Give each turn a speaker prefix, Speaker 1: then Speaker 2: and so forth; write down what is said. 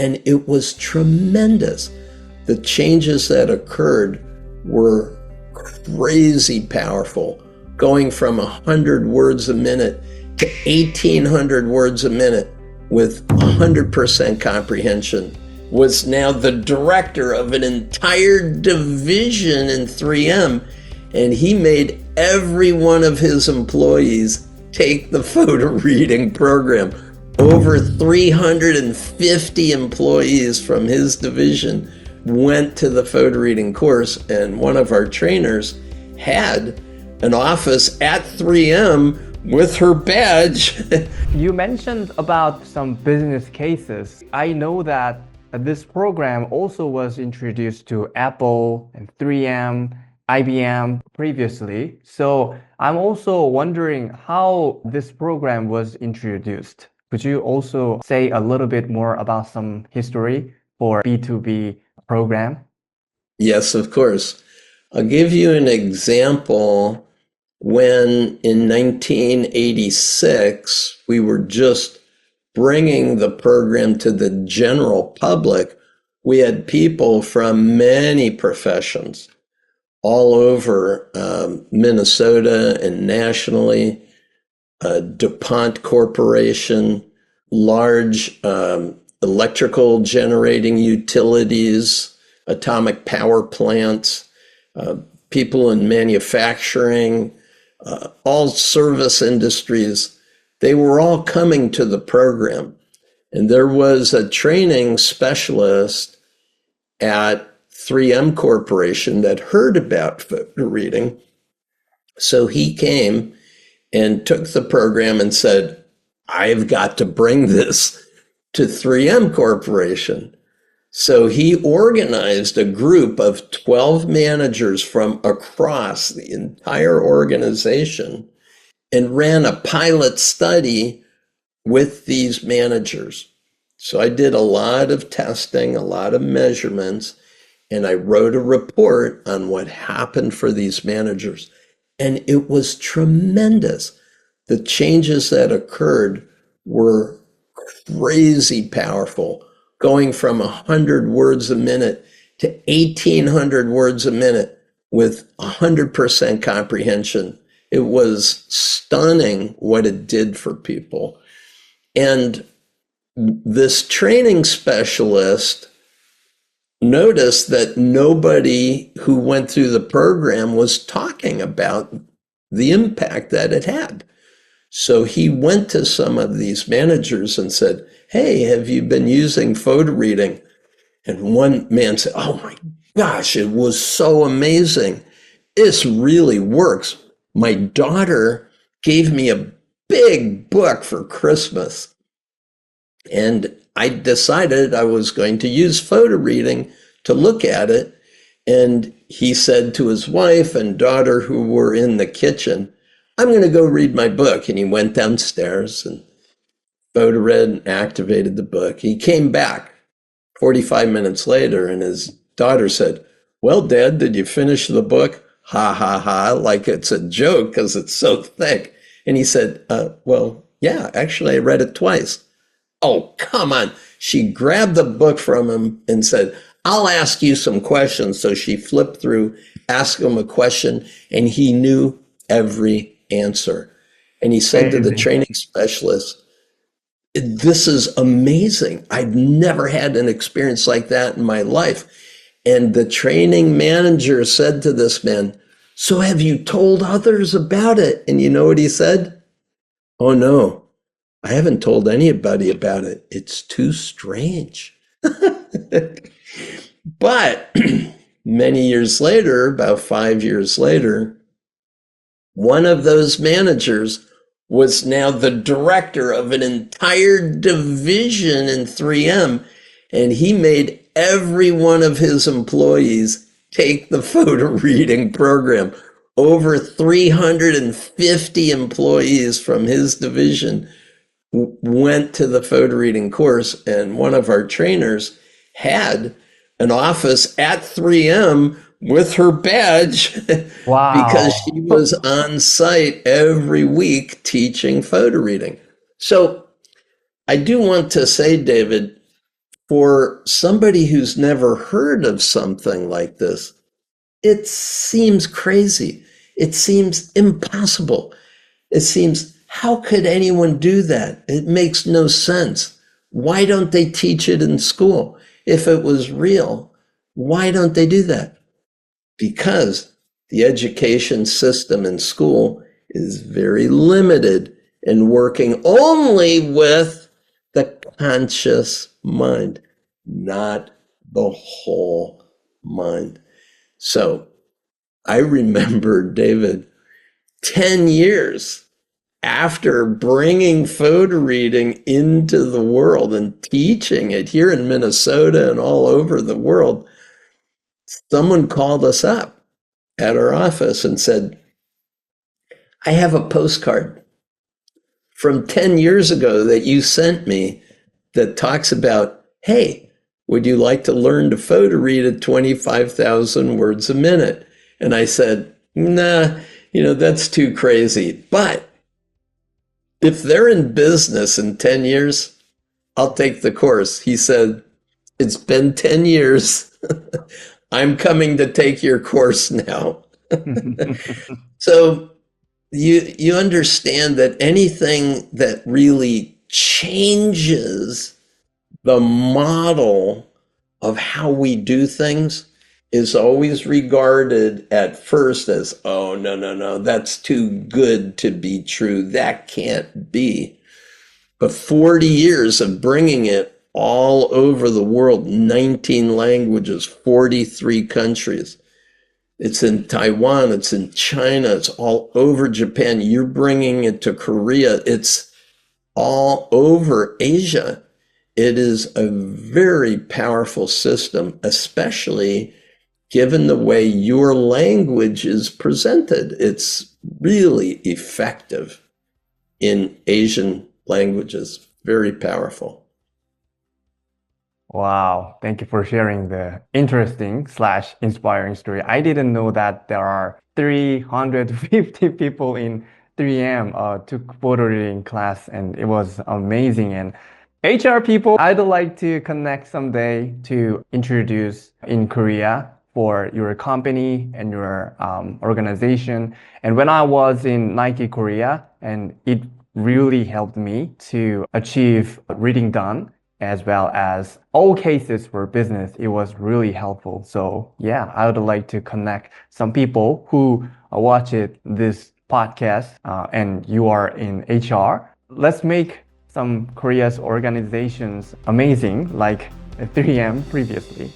Speaker 1: And it was tremendous. The changes that occurred were crazy powerful, going from 100 words a minute to 1,800 words a minute with 100% comprehension. Was now the director of an entire division in 3M, and he made every one of his employees take the photo reading program. Over 350 employees from his division went to the photo reading course, and one of our trainers had an office at 3M with her badge.
Speaker 2: You mentioned about some business cases. I know that this program also was introduced to Apple and 3M, IBM previously. So I'm also wondering how this program was introduced. Could you also say a little bit more about some history for B2B program?
Speaker 1: Yes, of course. I'll give you an example. When in 1986, we were just bringing the program to the general public, we had people from many professions all over Minnesota and nationally, DuPont Corporation, large electrical generating utilities, atomic power plants, people in manufacturing, all service industries. They were all coming to the program. And there was a training specialist at 3M Corporation that heard about photo reading. So he came and took the program and said, I've got to bring this to 3M Corporation. So he organized a group of 12 managers from across the entire organization and ran a pilot study with these managers. So I did a lot of testing, a lot of measurements, and I wrote a report on what happened for these managers. And it was tremendous. The changes that occurred were crazy powerful, going from 100 words a minute to 1,800 words a minute with 100% comprehension. It was stunning what it did for people. And this training specialist noticed that nobody who went through the program was talking about the impact that it had. So he went to some of these managers and said, hey, have you been using photo reading? And one man said, oh my gosh, it was so amazing. This really works. My daughter gave me a big book for Christmas, and I decided I was going to use photo reading to look at it. And he said to his wife and daughter who were in the kitchen, I'm going to go read my book. And he went downstairs and photo read and activated the book. He came back 45 minutes later, and his daughter said, well, Dad, did you finish the book? Ha, ha, ha, like it's a joke because it's so thick. And he said, well, yeah, actually, I read it twice. Oh, come on. She grabbed the book from him and said, I'll ask you some questions. So she flipped through, asked him a question, and he knew every answer. And he said to the training specialist, this is amazing. I've never had an experience like that in my life. And the training manager said to this man, so have you told others about it? And you know what he said? Oh, no, I haven't told anybody about it. It's too strange. But many years later, about 5 years later, one of those managers was now the director of an entire division in 3M, and he made every one of his employees take the photo reading program. Over 350 employees from his division went to the photo reading course, and one of our trainers had an office at 3M with her badge.
Speaker 2: Wow.
Speaker 1: Because she was on site every week teaching photo reading. So I do want to say, David, for somebody who's never heard of something like this, it seems crazy. It seems impossible. It seems, how could anyone do that? It makes no sense. Why don't they teach it in school? If it was real, why don't they do that? Because the education system in school is very limited in working only with the conscious mind, not the whole mind. So I remember, David, 10 years after bringing PhotoReading into the world and teaching it here in Minnesota and all over the world, someone called us up at our office and said, I have a postcard from 10 years ago that you sent me that talks about, hey, would you like to learn to photo read at 25,000 words a minute? And I said, nah, that's too crazy. But if they're in business in 10 years, I'll take the course. He said, it's been 10 years. I'm coming to take your course now. So you understand that anything that really changes the model of how we do things is always regarded at first as, oh, no, that's too good to be true. That can't be. But 40 years of bringing it all over the world, 19 languages, 43 countries. It's in Taiwan, it's in China, it's all over Japan. You're bringing it to Korea. It's all over Asia. It is a very powerful system, especially given the way your language is presented. It's really effective in Asian languages, very powerful.
Speaker 2: Wow, thank you for sharing the interesting/inspiring story. I didn't know that there are 350 people in 3M took photo reading class, and it was amazing. And HR people, I'd like to connect someday to introduce in Korea for your company and your organization. And when I was in Nike Korea, and it really helped me to achieve reading done, as well as all cases for business. It was really helpful. So yeah, I would like to connect some people who watch this podcast and you are in HR. Let's make some Korea's organizations amazing like 3M previously.